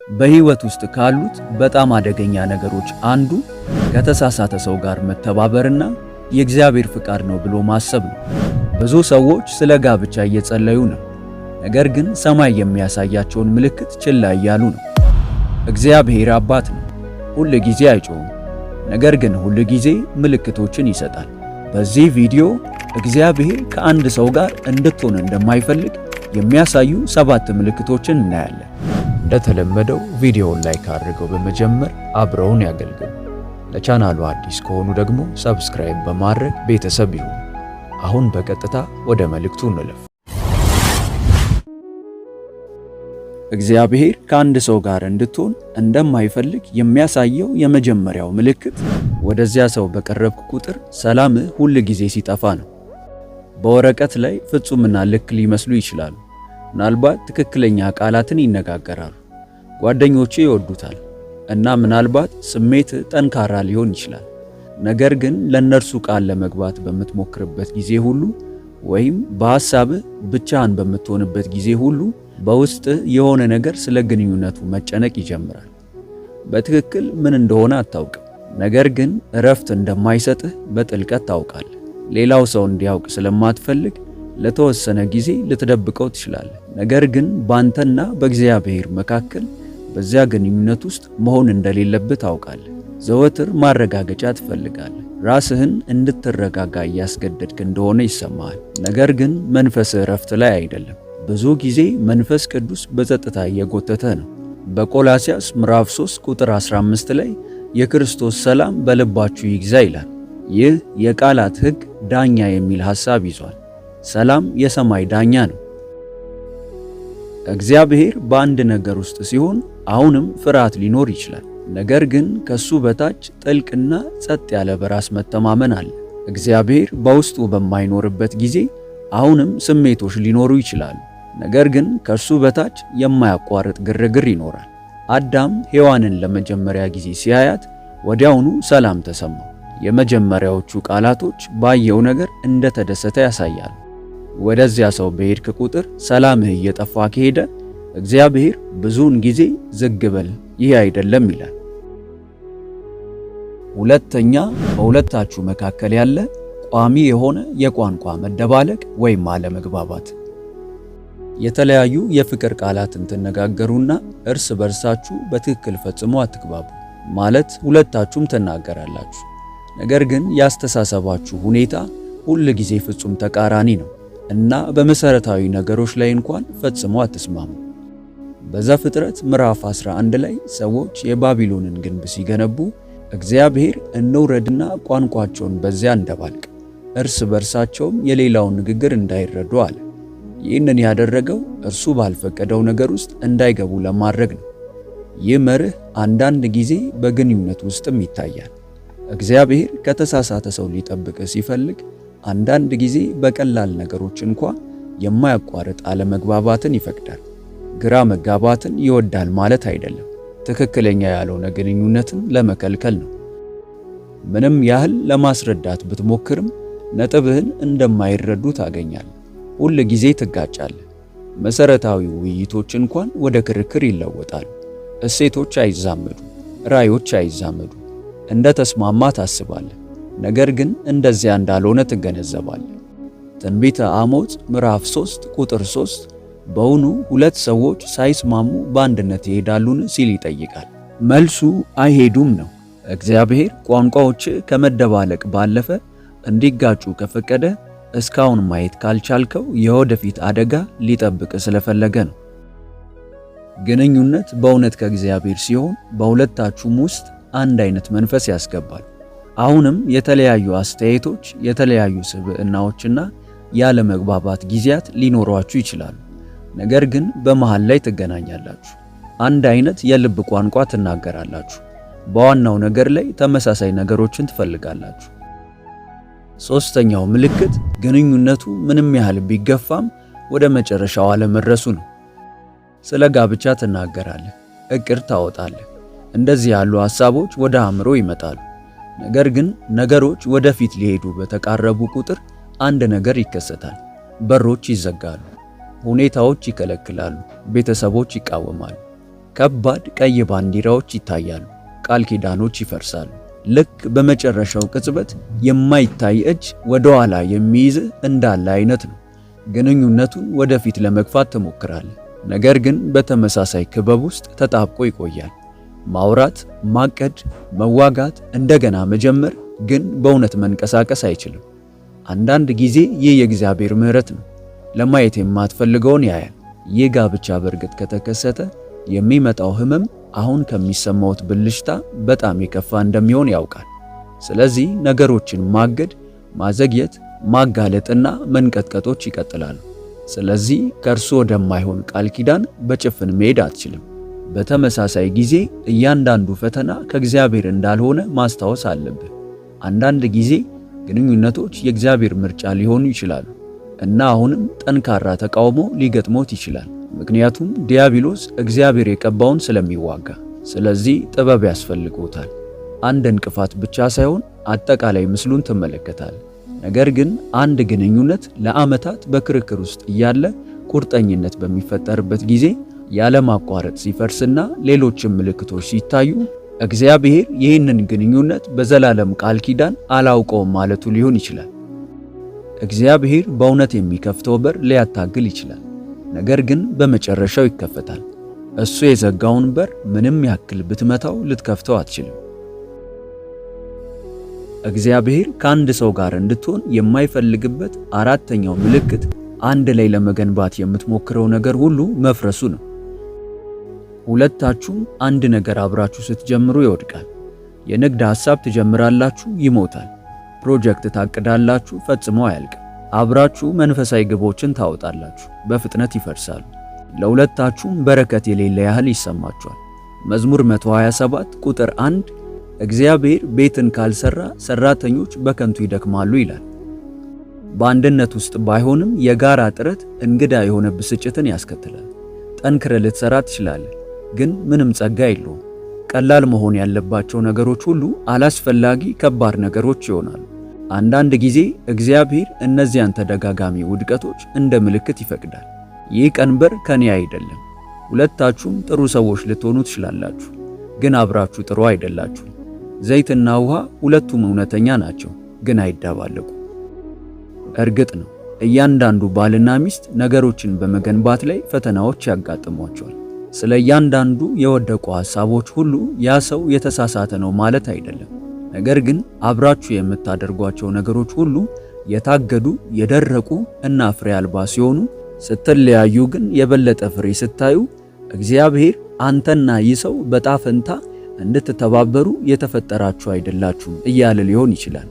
በህይወት ውስጥ ካሉት በጣም አደገኛ ነገሮች አንዱ ከተሳሳተ ሰው ጋር መተባበርና የእግዚአብሔር ፍቃድ ነው ብሎ ማሰብ ነው። ብዙ ሰዎች ስለ ጋብቻ እየጸለዩ ነው፣ ነገር ግን ሰማይ የሚያሳያቸውን ምልክት ችላ እያሉ ነው። እግዚአብሔር አባት ነው፣ ሁል ጊዜ አይጮህም፣ ነገር ግን ሁል ጊዜ ምልክቶችን ይሰጣል። በዚህ ቪዲዮ እግዚአብሔር ከአንድ ሰው ጋር እንድትሆን እንደማይፈልግ የሚያሳዩ 7 ምልክቶችን እናያለን። እንደተለመደው ቪዲዮውን ላይክ አድርገው በመጀመር አብረውን ያገልግሉ። ለቻናሉ አዲስ ከሆኑ ደግሞ ሰብስክራይብ በማድረግ ቤተሰብ ይሁኑ። አሁን በቀጥታ ወደ መልእክቱ እንለፍ። እግዚአብሔር ከአንድ ሰው ጋር እንድትሆን እንደማይፈልግ የሚያሳየው የመጀመሪያው ምልክት ወደዚያ ሰው በቀረብክ ቁጥር ሰላምህ ሁል ጊዜ ሲጠፋ ነው። በወረቀት ላይ ፍጹምና ልክ ሊመስሉ ይችላሉ። ምናልባት ትክክለኛ ቃላትን ይነጋገራሉ፣ ጓደኞቼ ይወዱታል እና ምናልባት ስሜት ጠንካራ ሊሆን ይችላል። ነገር ግን ለነርሱ ቃል ለመግባት በምትሞክርበት ጊዜ ሁሉ ወይም በሐሳብህ ብቻህን በምትሆንበት ጊዜ ሁሉ በውስጥ የሆነ ነገር ስለ ግንኙነቱ መጨነቅ ይጀምራል። በትክክል ምን እንደሆነ አታውቅም፣ ነገር ግን እረፍት እንደማይሰጥህ በጥልቀት ታውቃለህ። ሌላው ሰው እንዲያውቅ ስለማትፈልግ ለተወሰነ ጊዜ ልትደብቀው ትችላለህ። ነገር ግን ባንተና በእግዚአብሔር መካከል በዚያ ግንኙነት ውስጥ መሆን እንደሌለብህ ታውቃለህ። ዘወትር ማረጋገጫ ትፈልጋለህ። ራስህን እንድትረጋጋ እያስገደድክ እንደሆነ ይሰማሃል። ነገር ግን መንፈስህ እረፍት ላይ አይደለም። ብዙ ጊዜ መንፈስ ቅዱስ በጸጥታ እየጎተተ ነው። በቆላስያስ ምዕራፍ 3 ቁጥር 15 ላይ የክርስቶስ ሰላም በልባችሁ ይግዛ ይላል። ይህ የቃላት ሕግ ዳኛ የሚል ሐሳብ ይዟል። ሰላም የሰማይ ዳኛ ነው። እግዚአብሔር በአንድ ነገር ውስጥ ሲሆን አሁንም ፍርሃት ሊኖር ይችላል። ነገር ግን ከሱ በታች ጥልቅና ጸጥ ያለ በራስ መተማመን አለ። እግዚአብሔር በውስጡ በማይኖርበት ጊዜ አሁንም ስሜቶች ሊኖሩ ይችላሉ። ነገር ግን ከሱ በታች የማያቋርጥ ግርግር ይኖራል። አዳም ሔዋንን ለመጀመሪያ ጊዜ ሲያያት ወዲያውኑ ሰላም ተሰማው። የመጀመሪያዎቹ ቃላቶች ባየው ነገር እንደተደሰተ ያሳያሉ። ወደዚያ ሰው በሄድክ ቁጥር ሰላምህ እየጠፋ ከሄደ እግዚአብሔር ብዙውን ጊዜ ዝግ በል፣ ይህ አይደለም ይላል። ሁለተኛ፣ በሁለታችሁ መካከል ያለ ቋሚ የሆነ የቋንቋ መደባለቅ ወይም አለመግባባት። የተለያዩ የፍቅር ቃላትን ትነጋገሩና እርስ በርሳችሁ በትክክል ፈጽሞ አትግባቡ። ማለት ሁለታችሁም ትናገራላችሁ፣ ነገር ግን ያስተሳሰባችሁ ሁኔታ ሁል ጊዜ ፍጹም ተቃራኒ ነው እና በመሰረታዊ ነገሮች ላይ እንኳን ፈጽሞ አትስማሙ። በዘፍጥረት ምዕራፍ 11 ላይ ሰዎች የባቢሎንን ግንብ ሲገነቡ እግዚአብሔር እንውረድና ቋንቋቸውን በዚያ እንደባልቅ፣ እርስ በርሳቸውም የሌላውን ንግግር እንዳይረዱ አለ። ይህንን ያደረገው እርሱ ባልፈቀደው ነገር ውስጥ እንዳይገቡ ለማድረግ ነው። ይህ መርህ አንዳንድ ጊዜ በግንኙነት ውስጥም ይታያል። እግዚአብሔር ከተሳሳተ ሰው ሊጠብቅ ሲፈልግ አንዳንድ ጊዜ በቀላል ነገሮች እንኳ የማያቋርጥ አለመግባባትን ይፈቅዳል። ግራ መጋባትን ይወዳል ማለት አይደለም፣ ትክክለኛ ያልሆነ ግንኙነትን ለመከልከል ነው። ምንም ያህል ለማስረዳት ብትሞክርም ነጥብህን እንደማይረዱ ታገኛለህ። ሁል ጊዜ ትጋጫለህ። መሰረታዊ ውይይቶች እንኳን ወደ ክርክር ይለወጣሉ። እሴቶች አይዛመዱ፣ ራዮች አይዛመዱ። እንደ ተስማማ ታስባለህ፣ ነገር ግን እንደዚያ እንዳልሆነ ትገነዘባለህ። ትንቢተ አሞጽ ምዕራፍ 3 ቁጥር 3 በውኑ ሁለት ሰዎች ሳይስማሙ በአንድነት ይሄዳሉን ሲል ይጠይቃል። መልሱ አይሄዱም ነው። እግዚአብሔር ቋንቋዎች ከመደባለቅ ባለፈ እንዲጋጩ ከፈቀደ እስካሁን ማየት ካልቻልከው የወደፊት አደጋ ሊጠብቅ ስለፈለገ ነው። ግንኙነት በእውነት ከእግዚአብሔር ሲሆን በሁለታችሁም ውስጥ አንድ አይነት መንፈስ ያስገባል። አሁንም የተለያዩ አስተያየቶች፣ የተለያዩ ስብዕናዎችና ያለ መግባባት ጊዜያት ሊኖሯችሁ ይችላሉ። ነገር ግን በመሃል ላይ ትገናኛላችሁ። አንድ አይነት የልብ ቋንቋ ትናገራላችሁ። በዋናው ነገር ላይ ተመሳሳይ ነገሮችን ትፈልጋላችሁ። ሶስተኛው ምልክት ግንኙነቱ ምንም ያህል ቢገፋም ወደ መጨረሻው አለመድረሱ ነው። ስለ ጋብቻ ትናገራለህ፣ እቅድ ታወጣለህ። እንደዚህ ያሉ ሐሳቦች ወደ አእምሮ ይመጣሉ። ነገር ግን ነገሮች ወደፊት ሊሄዱ በተቃረቡ ቁጥር አንድ ነገር ይከሰታል። በሮች ይዘጋሉ፣ ሁኔታዎች ይከለክላሉ፣ ቤተሰቦች ይቃወማሉ። ከባድ ቀይ ባንዲራዎች ይታያሉ። ቃል ኪዳኖች ይፈርሳሉ። ልክ በመጨረሻው ቅጽበት የማይታይ እጅ ወደ ኋላ የሚይዝ እንዳለ አይነት ነው። ግንኙነቱን ወደፊት ለመግፋት ትሞክራለህ፣ ነገር ግን በተመሳሳይ ክበብ ውስጥ ተጣብቆ ይቆያል። ማውራት፣ ማቀድ፣ መዋጋት፣ እንደገና መጀመር፣ ግን በእውነት መንቀሳቀስ አይችልም። አንዳንድ ጊዜ ይህ የእግዚአብሔር ምሕረት ነው። ለማየት የማትፈልገውን ያያል። ይህ ጋብቻ በእርግጥ ከተከሰተ የሚመጣው ህመም አሁን ከሚሰማውት ብልሽታ በጣም የከፋ እንደሚሆን ያውቃል። ስለዚህ ነገሮችን ማገድ፣ ማዘግየት፣ ማጋለጥና መንቀጥቀጦች ይቀጥላሉ። ስለዚህ ከእርሱ ወደማይሆን ቃል ኪዳን በጭፍን መሄድ አትችልም። በተመሳሳይ ጊዜ እያንዳንዱ ፈተና ከእግዚአብሔር እንዳልሆነ ማስታወስ አለብህ። አንዳንድ ጊዜ ግንኙነቶች የእግዚአብሔር ምርጫ ሊሆኑ ይችላሉ እና አሁንም ጠንካራ ተቃውሞ ሊገጥሞት ይችላል። ምክንያቱም ዲያብሎስ እግዚአብሔር የቀባውን ስለሚዋጋ። ስለዚህ ጥበብ ያስፈልጎታል። አንድ እንቅፋት ብቻ ሳይሆን አጠቃላይ ምስሉን ትመለከታል። ነገር ግን አንድ ግንኙነት ለዓመታት በክርክር ውስጥ እያለ ቁርጠኝነት በሚፈጠርበት ጊዜ ያለማቋረጥ ሲፈርስና ሌሎችም ምልክቶች ሲታዩ እግዚአብሔር ይህንን ግንኙነት በዘላለም ቃል ኪዳን አላውቀውም ማለቱ ሊሆን ይችላል። እግዚአብሔር በእውነት የሚከፍተው በር ሊያታግል ይችላል፣ ነገር ግን በመጨረሻው ይከፈታል። እሱ የዘጋውን በር ምንም ያክል ብትመታው ልትከፍተው አትችልም። እግዚአብሔር ከአንድ ሰው ጋር እንድትሆን የማይፈልግበት አራተኛው ምልክት አንድ ላይ ለመገንባት የምትሞክረው ነገር ሁሉ መፍረሱ ነው። ሁለታችሁም አንድ ነገር አብራችሁ ስትጀምሩ ይወድቃል። የንግድ ሐሳብ ትጀምራላችሁ፣ ይሞታል። ፕሮጀክት ታቅዳላችሁ፣ ፈጽሞ አያልቅም። አብራችሁ መንፈሳዊ ግቦችን ታወጣላችሁ፣ በፍጥነት ይፈርሳሉ። ለሁለታችሁም በረከት የሌለ ያህል ይሰማችኋል። መዝሙር 127 ቁጥር 1 እግዚአብሔር ቤትን ካልሰራ ሰራተኞች በከንቱ ይደክማሉ ይላል። በአንድነት ውስጥ ባይሆንም የጋራ ጥረት እንግዳ የሆነ ብስጭትን ያስከትላል። ጠንክረህ ልትሰራ ትችላለህ፣ ግን ምንም ጸጋ የለውም። ቀላል መሆን ያለባቸው ነገሮች ሁሉ አላስፈላጊ ከባድ ነገሮች ይሆናሉ። አንዳንድ ጊዜ እግዚአብሔር እነዚያን ተደጋጋሚ ውድቀቶች እንደ ምልክት ይፈቅዳል። ይህ ቀንበር ከኔ አይደለም። ሁለታችሁም ጥሩ ሰዎች ልትሆኑ ትችላላችሁ፣ ግን አብራችሁ ጥሩ አይደላችሁም። ዘይትና ውሃ ሁለቱም እውነተኛ ናቸው፣ ግን አይደባለቁ። እርግጥ ነው እያንዳንዱ ባልና ሚስት ነገሮችን በመገንባት ላይ ፈተናዎች ያጋጥሟቸዋል። ስለ እያንዳንዱ የወደቁ ሐሳቦች ሁሉ ያ ሰው የተሳሳተ ነው ማለት አይደለም። ነገር ግን አብራችሁ የምታደርጓቸው ነገሮች ሁሉ የታገዱ፣ የደረቁ እና ፍሬ አልባ ሲሆኑ፣ ስትለያዩ ግን የበለጠ ፍሬ ስታዩ እግዚአብሔር አንተና ይህ ሰው በጣፈንታ እንድትተባበሩ የተፈጠራችሁ አይደላችሁም እያለ ሊሆን ይችላል።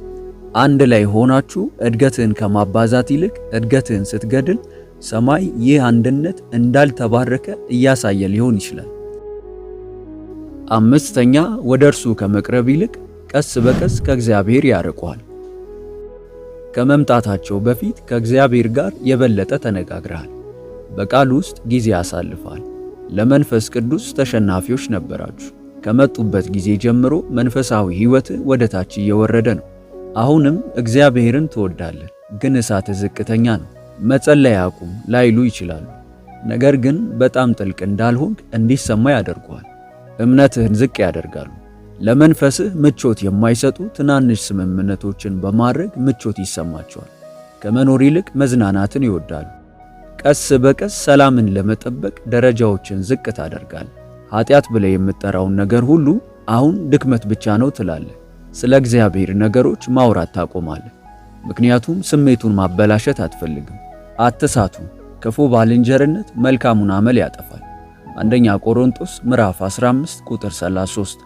አንድ ላይ ሆናችሁ እድገትህን ከማባዛት ይልቅ እድገትህን ስትገድል ሰማይ ይህ አንድነት እንዳልተባረከ እያሳየ ሊሆን ይችላል። አምስተኛ፣ ወደ እርሱ ከመቅረብ ይልቅ ቀስ በቀስ ከእግዚአብሔር ያርቀዋል። ከመምጣታቸው በፊት ከእግዚአብሔር ጋር የበለጠ ተነጋግረሃል። በቃል ውስጥ ጊዜ አሳልፈሃል። ለመንፈስ ቅዱስ ተሸናፊዎች ነበራችሁ። ከመጡበት ጊዜ ጀምሮ መንፈሳዊ ሕይወት ወደ ታች እየወረደ ነው። አሁንም እግዚአብሔርን ትወዳለህ፣ ግን እሳት ዝቅተኛ ነው። መጸለይ አቁም ላይሉ ይችላሉ፣ ነገር ግን በጣም ጥልቅ እንዳልሆንክ እንዲሰማ ያደርገዋል። እምነትህን ዝቅ ያደርጋሉ። ለመንፈስህ ምቾት የማይሰጡ ትናንሽ ስምምነቶችን በማድረግ ምቾት ይሰማቸዋል። ከመኖር ይልቅ መዝናናትን ይወዳሉ። ቀስ በቀስ ሰላምን ለመጠበቅ ደረጃዎችን ዝቅ ታደርጋለህ። ኃጢአት ብለህ የምትጠራውን ነገር ሁሉ አሁን ድክመት ብቻ ነው ትላለህ። ስለ እግዚአብሔር ነገሮች ማውራት ታቆማለህ፣ ምክንያቱም ስሜቱን ማበላሸት አትፈልግም። አትሳቱ። ክፉ ባልንጀርነት መልካሙን አመል ያጠፋል። አንደኛ ቆሮንቶስ ምዕራፍ 15 ቁጥር 33።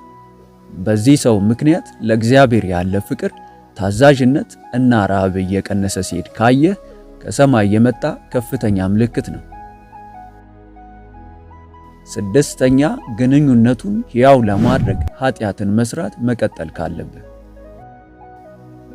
በዚህ ሰው ምክንያት ለእግዚአብሔር ያለ ፍቅር፣ ታዛዥነት እና ረሃብ እየቀነሰ ሲሄድ ካየህ ከሰማይ የመጣ ከፍተኛ ምልክት ነው። ስድስተኛ፣ ግንኙነቱን ሕያው ለማድረግ ኃጢአትን መስራት መቀጠል ካለብህ።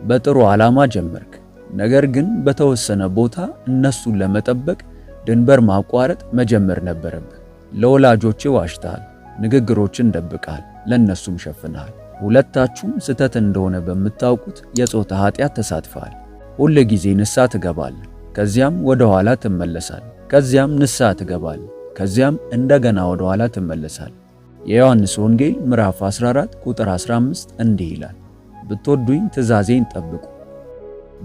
በጥሩ ዓላማ ጀመርክ፣ ነገር ግን በተወሰነ ቦታ እነሱን ለመጠበቅ ድንበር ማቋረጥ መጀመር ነበረብህ። ለወላጆች ዋሽተሃል፣ ንግግሮችን ደብቀሃል፣ ለነሱም ሸፍነሃል። ሁለታችሁም ስተት እንደሆነ በምታውቁት የጾታ ኃጢአት ተሳትፈሃል። ሁል ጊዜ ንስሐ ትገባለህ፣ ከዚያም ወደ ኋላ ትመለሳለህ፣ ከዚያም ንስሐ ትገባለህ። ከዚያም እንደገና ወደ ኋላ ትመለሳል። የዮሐንስ ወንጌል ምዕራፍ 14 ቁጥር 15 እንዲህ ይላል፣ ብትወዱኝ ትእዛዜን ጠብቁ።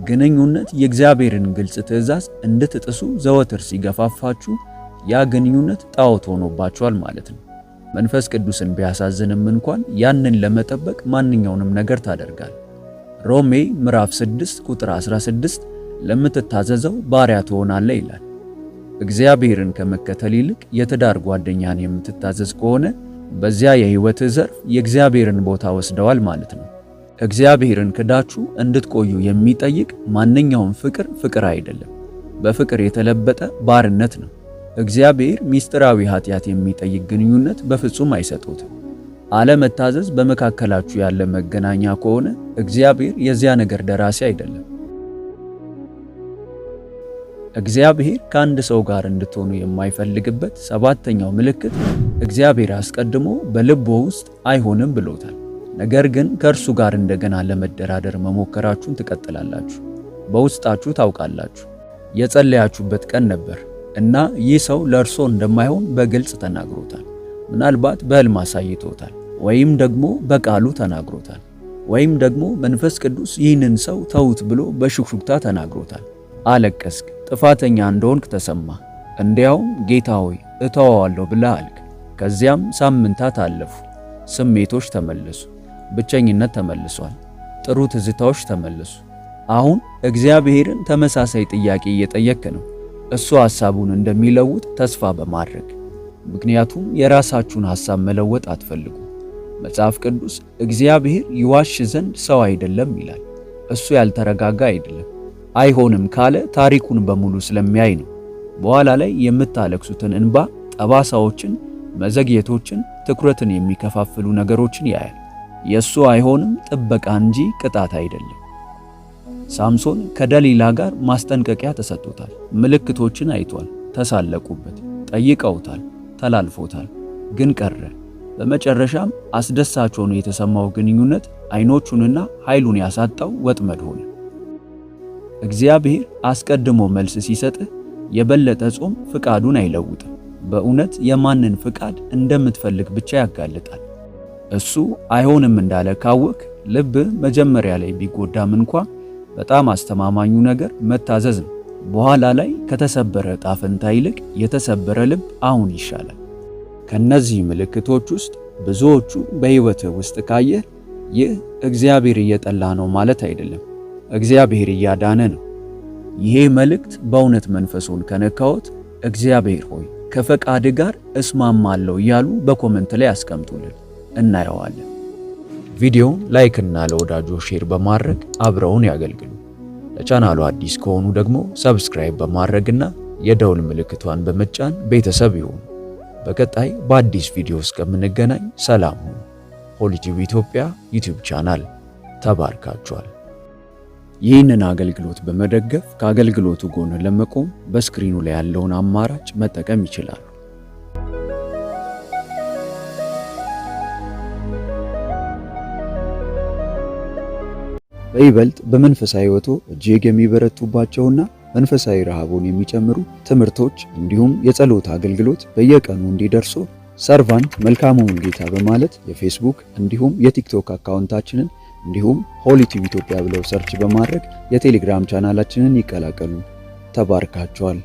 ግንኙነት የእግዚአብሔርን ግልጽ ትእዛዝ እንድትጥሱ ዘወትር ሲገፋፋችሁ ያ ግንኙነት ጣዖት ሆኖባችኋል ማለት ነው። መንፈስ ቅዱስን ቢያሳዝንም እንኳን ያንን ለመጠበቅ ማንኛውንም ነገር ታደርጋል። ሮሜ ምዕራፍ 6 ቁጥር 16 ለምትታዘዘው ባሪያ ትሆናለህ ይላል። እግዚአብሔርን ከመከተል ይልቅ የትዳር ጓደኛን የምትታዘዝ ከሆነ በዚያ የሕይወትህ ዘርፍ የእግዚአብሔርን ቦታ ወስደዋል ማለት ነው። እግዚአብሔርን ክዳችሁ እንድትቆዩ የሚጠይቅ ማንኛውም ፍቅር አይደለም፣ በፍቅር የተለበጠ ባርነት ነው። እግዚአብሔር ሚስጥራዊ ኃጢአት የሚጠይቅ ግንኙነት በፍጹም አይሰጡትም። አለመታዘዝ በመካከላችሁ ያለ መገናኛ ከሆነ እግዚአብሔር የዚያ ነገር ደራሲ አይደለም። እግዚአብሔር ከአንድ ሰው ጋር እንድትሆኑ የማይፈልግበት ሰባተኛው ምልክት እግዚአብሔር አስቀድሞ በልቦ ውስጥ አይሆንም ብሎታል። ነገር ግን ከእርሱ ጋር እንደገና ለመደራደር መሞከራችሁን ትቀጥላላችሁ። በውስጣችሁ ታውቃላችሁ፣ የጸለያችሁበት ቀን ነበር እና ይህ ሰው ለእርሶ እንደማይሆን በግልጽ ተናግሮታል። ምናልባት በሕልም አሳይቶታል፣ ወይም ደግሞ በቃሉ ተናግሮታል፣ ወይም ደግሞ መንፈስ ቅዱስ ይህንን ሰው ተውት ብሎ በሹክሹክታ ተናግሮታል። አለቀስክ፣ ጥፋተኛ እንደሆንክ ተሰማ። እንዲያውም ጌታ ሆይ እተወዋለሁ ብለህ አልክ። ከዚያም ሳምንታት አለፉ፣ ስሜቶች ተመለሱ፣ ብቸኝነት ተመልሷል፣ ጥሩ ትዝታዎች ተመለሱ። አሁን እግዚአብሔርን ተመሳሳይ ጥያቄ እየጠየክ ነው፣ እሱ ሐሳቡን እንደሚለውጥ ተስፋ በማድረግ ምክንያቱም የራሳችሁን ሐሳብ መለወጥ አትፈልጉ። መጽሐፍ ቅዱስ እግዚአብሔር ይዋሽ ዘንድ ሰው አይደለም ይላል። እሱ ያልተረጋጋ አይደለም። አይሆንም ካለ ታሪኩን በሙሉ ስለሚያይ ነው። በኋላ ላይ የምታለቅሱትን እንባ፣ ጠባሳዎችን፣ መዘግየቶችን፣ ትኩረትን የሚከፋፍሉ ነገሮችን ያያል። የእሱ አይሆንም ጥበቃ እንጂ ቅጣት አይደለም። ሳምሶን ከደሊላ ጋር ማስጠንቀቂያ ተሰጥቶታል። ምልክቶችን አይቷል፣ ተሳለቁበት፣ ጠይቀውታል፣ ተላልፎታል፣ ግን ቀረ። በመጨረሻም አስደሳች ሆኖ የተሰማው ግንኙነት አይኖቹንና ኃይሉን ያሳጣው ወጥመድ ሆነ። እግዚአብሔር አስቀድሞ መልስ ሲሰጥህ የበለጠ ጾም ፍቃዱን አይለውጥም። በእውነት የማንን ፍቃድ እንደምትፈልግ ብቻ ያጋልጣል። እሱ አይሆንም እንዳለ ካወቅ ልብህ መጀመሪያ ላይ ቢጎዳም እንኳ በጣም አስተማማኙ ነገር መታዘዝ ነው። በኋላ ላይ ከተሰበረ ዕጣ ፈንታ ይልቅ የተሰበረ ልብ አሁን ይሻላል። ከነዚህ ምልክቶች ውስጥ ብዙዎቹ በሕይወትህ ውስጥ ካየህ ይህ እግዚአብሔር እየጠላ ነው ማለት አይደለም፣ እግዚአብሔር እያዳነ ነው። ይሄ መልእክት በእውነት መንፈሱን ከነካዎት እግዚአብሔር ሆይ ከፈቃድ ጋር እስማማለሁ እያሉ በኮመንት ላይ አስቀምጡልን፣ እናየዋለን። ቪዲዮውን ላይክ እና ለወዳጆ ሼር በማድረግ አብረውን ያገልግሉ። ለቻናሉ አዲስ ከሆኑ ደግሞ ሰብስክራይብ በማድረግና የደውል ምልክቷን በመጫን ቤተሰብ ይሁኑ። በቀጣይ በአዲስ ቪዲዮ እስከምንገናኝ ሰላም ሁኑ። ሆሊቲዩብ ኢትዮጵያ ዩቲዩብ ቻናል ተባርካችኋል። ይህንን አገልግሎት በመደገፍ ከአገልግሎቱ ጎን ለመቆም በስክሪኑ ላይ ያለውን አማራጭ መጠቀም ይችላሉ። በይበልጥ በመንፈሳዊ ሕይወቶ እጅግ የሚበረቱባቸውና መንፈሳዊ ረሃቡን የሚጨምሩ ትምህርቶች እንዲሁም የጸሎት አገልግሎት በየቀኑ እንዲደርሱ ሰርቫንት መልካሙን ጌታ በማለት የፌስቡክ እንዲሁም የቲክቶክ አካውንታችንን እንዲሁም ሆሊቲዩብ ኢትዮጵያ ብለው ሰርች በማድረግ የቴሌግራም ቻናላችንን ይቀላቀሉ። ተባርካችኋል።